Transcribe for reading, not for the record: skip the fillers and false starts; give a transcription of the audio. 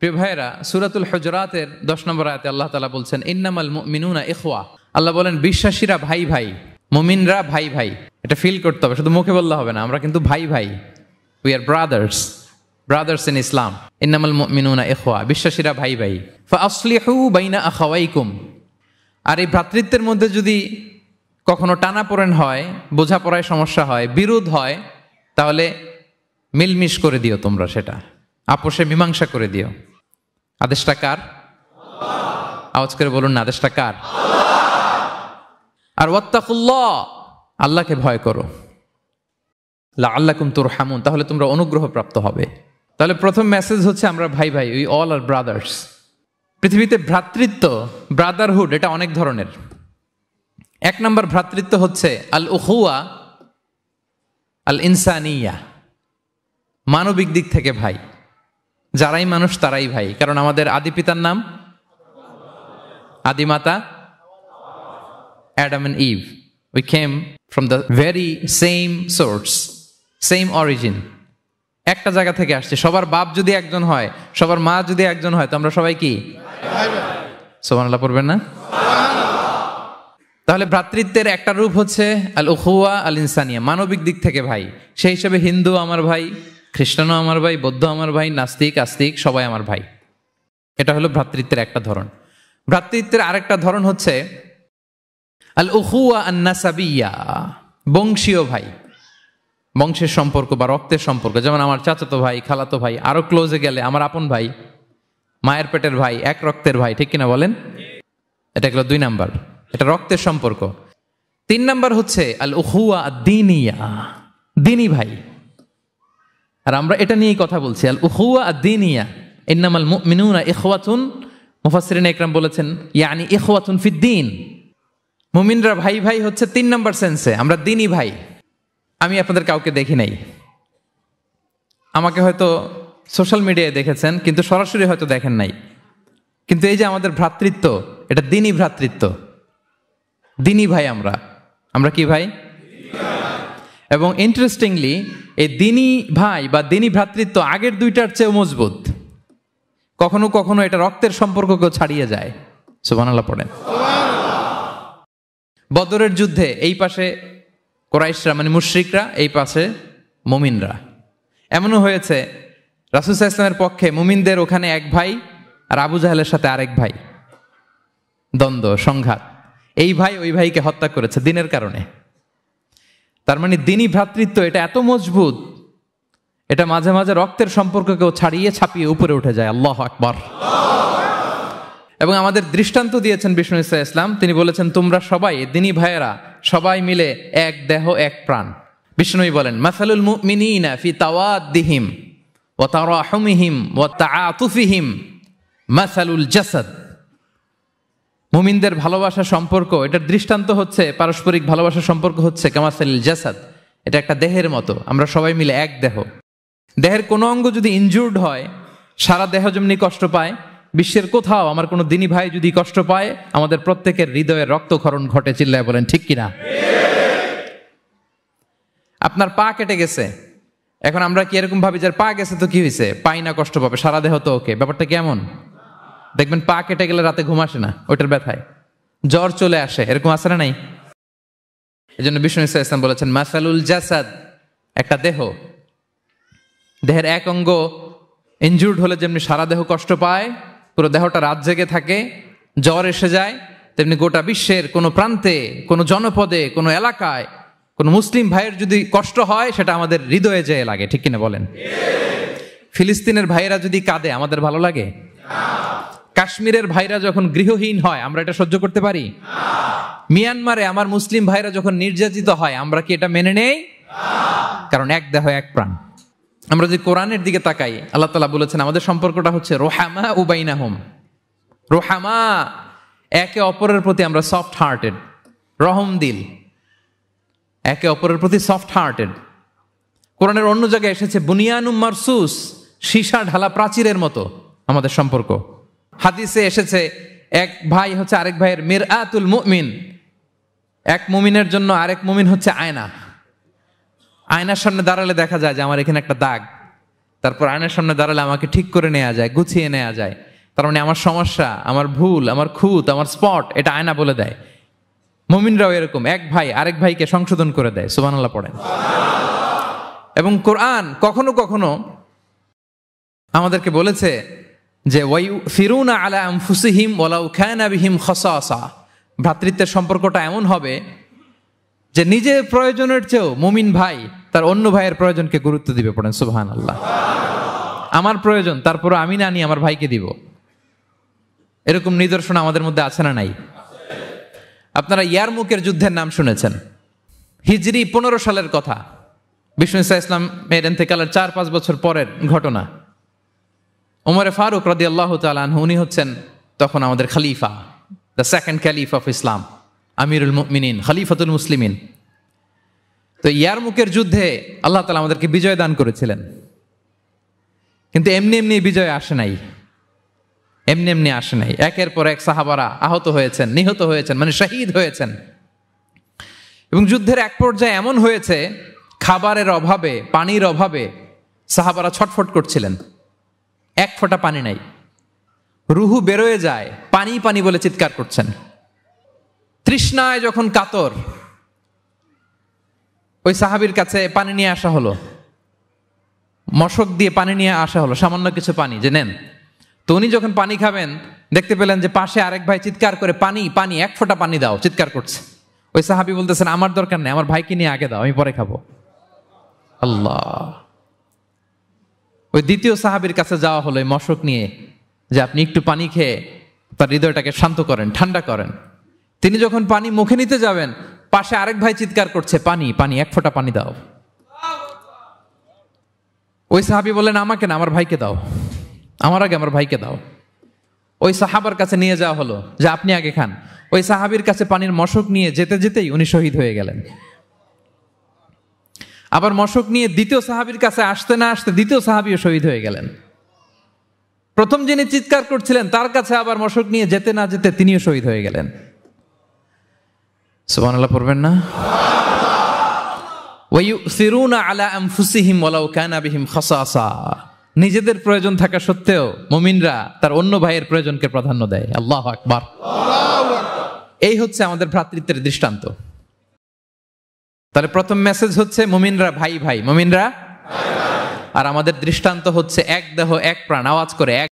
প্রিয় ভাইয়েরা, সূরাতুল হুজুরাতের 10 নম্বর আয়াতে আল্লাহ তাআলা বলছেন ইন্নামাল মুমিনুনা ইখওয়া। আল্লাহ বলেন বিশ্বাসীরা ভাই ভাই, মুমিনরা ভাই ভাই। এটা ফিল করতে হবে, শুধু মুখে বললে হবে না। আমরা কিন্তু ভাই ভাই, উই আর ব্রাদার্স ইন ইসলাম। ইন্নামাল মুমিনুনা ইখওয়া, বিশ্বাসীরা ভাই ভাই। ফাআসলিহু বাইনা আখাওয়াইকুম। আর এই ভ্রাতৃত্বের মধ্যে যদি কখনো টানাপোড়েন হয়, বোঝাপড়ায় সমস্যা হয়, বিরোধ হয়, তাহলে মিলমিশ করে দিও তোমরা, সেটা আপোষে মীমাংসা করে দিও। আদেশটা কার? আওয়াজ করে বলুন না, আদেশটা কার? আর ওয়াত্তাকুল্লাহ, আল্লাহকে ভয় করো। লাআল্লাকুম তুরহামুন, তাহলে তোমরা অনুগ্রহ প্রাপ্ত হবে। তাহলে প্রথম মেসেজ হচ্ছে আমরা ভাই ভাই, উই অল আর ব্রাদার্স। পৃথিবীতে ভ্রাতৃত্ব, ব্রাদারহুড, এটা অনেক ধরনের। এক নম্বর ভ্রাতৃত্ব হচ্ছে আল উখুয়া আল ইনসানিয়া, মানবিক দিক থেকে ভাই। যারাই মানুষ তারাই ভাই, কারণ আমাদের আদি পিতার নাম, আদিমাতা Adam and Eve. We came from the very same source, same origin. একটা জায়গা থেকে আসছে। সবার বাপ যদি একজন হয়, সবার মা যদি একজন হয়, তো আমরা সবাই কি? সুবহানাল্লাহ পড়বেন না? তাহলে ভ্রাতৃত্বের একটা রূপ হচ্ছে আল উখুয়া আল ইনসানিয়া, মানবিক দিক থেকে ভাই। সেই হিসেবে হিন্দু আমার ভাই, খ্রিস্টানও আমার ভাই, বৌদ্ধ আমার ভাই, নাস্তিক আস্তিক সবাই আমার ভাই। এটা হলো ভ্রাতৃত্বের একটা ধরন। ভ্রাতৃত্বের আরেকটা ধরন হচ্ছে আল উখুয়া আন নাসাবিয়া, বংশীয় ভাই, বংশের সম্পর্ক বা রক্তের সম্পর্ক। যেমন আমার চাচাতো ভাই, খালাতো ভাই, আরো ক্লোজে গেলে আমার আপন ভাই, মায়ের পেটের ভাই, এক রক্তের ভাই, ঠিক কিনা বলেন? এটা গেল 2 নাম্বার, এটা রক্তের সম্পর্ক। 3 নাম্বার হচ্ছে আল উখুয়া আদ-দীনিয়া, দ্বীনি ভাই। আর আমরা এটা নিয়েই কথা বলছি, আল উখুয়া আদ-দীনিয়া। ইন্নামাল মুমিনুনা ইখওয়াতুন, মুফাসসিরিন ইকরাম বলেছেন ইয়ানি ইখওয়াতুন ফিদ-দীন। মুমিনরা ভাই ভাই হচ্ছে 3 নাম্বার সেন্সে, আমরা দ্বীনি ভাই। আমি আপনাদের কাউকে দেখি নাই, আমাকে হয়তো সোশ্যাল মিডিয়ায় দেখেছেন, কিন্তু সরাসরি হয়তো দেখেন নাই। কিন্তু এই যে আমাদের ভ্রাতৃত্ব, এটা দ্বীনি ভ্রাতৃত্ব, দ্বীনি ভাই। আমরা কি ভাই? এবং ইন্টারেস্টিংলি এই দ্বীনি ভাই বা দ্বীনি ভ্রাতৃত্ব আগের 2টার চেয়েও মজবুত। কখনো কখনো এটা রক্তের সম্পর্ককেও ছাড়িয়ে যায়। সুবহানাল্লাহ পড়েন। বদরের যুদ্ধে এই পাশে কুরাইশরা মানে মুশরিকরা, এই পাশে মুমিনরা। এমনও হয়েছে রাসূল সাল্লাল্লাহু আলাইহি ওয়াসাল্লামের পক্ষে মুমিনদের ওখানে এক ভাই, আর আবু জাহেলের সাথে আরেক ভাই, দ্বন্দ্ব, সংঘাত। এই ভাই ওই ভাইকে হত্যা করেছে দ্বীনের কারণে। তার মানে দ্বীনি ভ্রাতৃত্ব এটা এত মজবুত, এটা মাঝে মাঝে রক্তের সম্পর্ককেও ছাড়িয়ে ছাপিয়ে উপরে উঠে যায়। আল্লাহু আকবার। এবং আমাদের দৃষ্টান্ত দিয়েছেন বিষ্ণু ইসা ইসলাম। তিনি বলেছেন তোমরা সবাই দ্বীনি ভাইয়েরা, সবাই মিলে এক দেহ এক প্রাণ। বিষ্ণুই বলেন মাসালুল মুমিনিনা ফি তাওয়াদ্দিহিম ওয়া তারাহুমিহিম ওয়া তাআতুফিহিম মাসালুল জাসাদ। মুমিনদের ভালোবাসা সম্পর্ক, এটার দৃষ্টান্ত হচ্ছে, পারস্পরিক ভালোবাসা সম্পর্ক হচ্ছে কামাসালিল জাসাদ, এটা একটা দেহের মতো। আমরা সবাই মিলে এক দেহ। দেহের কোনো অঙ্গ যদি ইনজুর্ড হয়, সারা দেহ যেমনি কষ্ট পায়, বিশ্বের কোথাও আমার কোনো দ্বীনি ভাই যদি কষ্ট পায়, আমাদের প্রত্যেকের হৃদয়ে রক্তক্ষরণ ঘটে। চিল্লায় বলেন ঠিক কিনা? আপনার পা কেটে গেছে, এখন আমরা কি এরকম ভাবি যে পা গেছে তো কি হয়েছে, পাই না, কষ্ট পাবে, সারা দেহ তো ওকে। ব্যাপারটা কেমন? দেখবেন পা কেটে গেলে রাতে ঘুম আসে না, ওইটার ব্যথায় জ্বর চলে আসে, এরকম আসে না নাই? এই জন্য বিষ্ণু ইসলাম বলেছেন মাসালুল জাসাদ, একটা দেহ, দেহের এক অঙ্গ ইনজুর্ড হলে যেমনি সারা দেহ কষ্ট পায়, পুরো দেহটা রাত জেগে থাকে, জ্বর এসে যায়, তেমনি গোটা বিশ্বের কোনো প্রান্তে, কোনো জনপদে, কোনো এলাকায় কোনো মুসলিম ভাইয়ের যদি কষ্ট হয়, সেটা আমাদের হৃদয়ে যেয়ে লাগে। ঠিক কিনা বলেন? ফিলিস্তিনের ভাইয়েরা যদি কাঁদে, আমাদের ভালো লাগে? কাশ্মীরের ভাইরা যখন গৃহহীন হয়, আমরা এটা সহ্য করতে পারি? মিয়ানমারে আমার মুসলিম ভাইরা যখন নির্যাতিত হয়, আমরা কি এটা মেনে নেই? কারণ এক দেহ এক প্রাণ। আমরা যদি কোরআনের দিকে তাকাই, আল্লাহ তাআলা বলেছেন আমাদের সম্পর্কটা হচ্ছে রোহামা উবাইনাহুম। রোহামা, একে অপরের প্রতি আমরা সফট হার্টেড, রহম দিল, একে অপরের প্রতি সফট হার্টেড। কোরআনের অন্য জায়গায় এসেছে বুনিয়ানুম মারসুস, সীসা ঢালা প্রাচীরের মতো আমাদের সম্পর্ক। হাদিসে এসেছে এক ভাই হচ্ছে আরেক ভাইয়ের মিরআতুল মুমিন, এক মুমিনের জন্য আরেক মুমিন হচ্ছে আয়না। আয়নার সামনে দাঁড়ালে দেখা যায় যে আমার এখানে একটা দাগ, তারপর আয়নার সামনে দাঁড়ালে আমাকে ঠিক করে নেওয়া যায়, গুছিয়ে নেওয়া যায়। তার মানে আমার সমস্যা, আমার ভুল, আমার খুঁত, আমার স্পট, এটা আয়না বলে দেয়। মুমিনরাও এরকম, এক ভাই আরেক ভাইকে সংশোধন করে দেয়। সুবহানাল্লাহ পড়েন। এবং কোরআন কখনো কখনো আমাদেরকে বলেছে যে ওয়ায়ুসিরুনা আলা আনফুসিহিম ওয়ালাউ কানা বিহিম খাসাসা, ভ্রাতৃত্বের সম্পর্কটা এমন হবে যে নিজের প্রয়োজনের চেয়েও মুমিন ভাই তার অন্য ভাইয়ের প্রয়োজনকে গুরুত্ব দিবে। পড়েন সুবহানাল্লাহ। আমার প্রয়োজন, তারপর আমি না নিয়ে আমার ভাইকে দিব। এরকম নিদর্শন আমাদের মধ্যে আছে না নাই? আপনারা ইয়ারমুকের যুদ্ধের নাম শুনেছেন। হিজরি 15 সালের কথা। বিষ্ণু ইসা ইসলাম এর ইন্তেকালের 4-5 বছর পরের ঘটনা। ওমরে ফারুক রাদিয়াল্লাহু তাআলা আনহু, উনি হচ্ছেন তখন আমাদের খলিফা, the second caliph of Islam, আমিরুল মুমিনিন, খলিফাতুল মুসলিমিন। তো ইয়ারমুকের যুদ্ধে আল্লাহ তাআলা আমাদেরকে বিজয় দান করেছিলেন। কিন্তু এমনি এমনি বিজয় আসে নাই, এমনি এমনি আসে নাই। একের পর এক সাহাবারা আহত হয়েছেন, নিহত হয়েছেন, মানে শহীদ হয়েছেন। এবং যুদ্ধের এক পর্যায়ে এমন হয়েছে, খাবারের অভাবে, পানির অভাবে সাহাবারা ছটফট করছিলেন। এক ফোঁটা পানি নাই, রুহু বেরোয় যায়, পানি পানি বলে চিৎকার করছেন। তৃষ্ণায় যখন কাতর, ওই সাহাবীর কাছে পানি নিয়ে আসা হলো, মশক দিয়ে পানি নিয়ে আসা হলো, সামান্য কিছু পানি, যে নেন। তো উনি যখন পানি খাবেন, দেখতে পেলেন যে পাশে আরেক ভাই চিৎকার করে পানি পানি, এক ফোঁটা পানি দাও, চিৎকার করছে। ওই সাহাবী বলতেছেন, আমার দরকার নেই, আমার ভাইকে নিয়ে আগে দাও, আমি পরে খাবো। আল্লাহ। ওই দ্বিতীয় সাহাবীর কাছে যাওয়া হলো এই মশক নিয়ে, যে আপনি একটু পানি খেয়ে তার হৃদয়টাকে শান্ত করেন, ঠান্ডা করেন। তিনি যখন পানি মুখে নিতে যাবেন, পাশে আরেক ভাই চিৎকার করছে, পানি পানি, এক ফোঁটা পানি দাও। ওই সাহাবী বললেন, আমাকে না, আমার ভাইকে দাও, আমার আগে আমার ভাইকে দাও। ওই সাহাবার কাছে নিয়ে যাওয়া হলো, যে আপনি আগে খান। ওই সাহাবীর কাছে পানির মশক নিয়ে যেতে যেতেই উনি শহীদ হয়ে গেলেন। আবার মশক নিয়ে দ্বিতীয় সাহাবীর কাছে আসতে না আসতে দ্বিতীয় সাহাবীও শহীদ হয়ে গেলেন। প্রথম যিনি চিৎকার করছিলেন তার কাছে আবার মশক নিয়ে যেতে না যেতে তিনিও শহীদ হয়ে গেলেন। সুবহানাল্লাহ পড়বেন না? ওয়ায়ুসিরুনা আলা আনফুসিহিম ওয়ালাউ কানা বিহিম খাসাসা, নিজেদের প্রয়োজন থাকা সত্ত্বেও মুমিনরা তার অন্য ভাইয়ের প্রয়োজনকে প্রাধান্য দেয়। আল্লাহু আকবার। এই হচ্ছে আমাদের ভ্রাতৃত্বের দৃষ্টান্ত। তাহলে প্রথম মেসেজ হচ্ছে মুমিনরা ভাই ভাই, মুমিনরা। আর আমাদের দৃষ্টান্ত হচ্ছে এক দেহ এক প্রাণ, আওয়াজ করে এক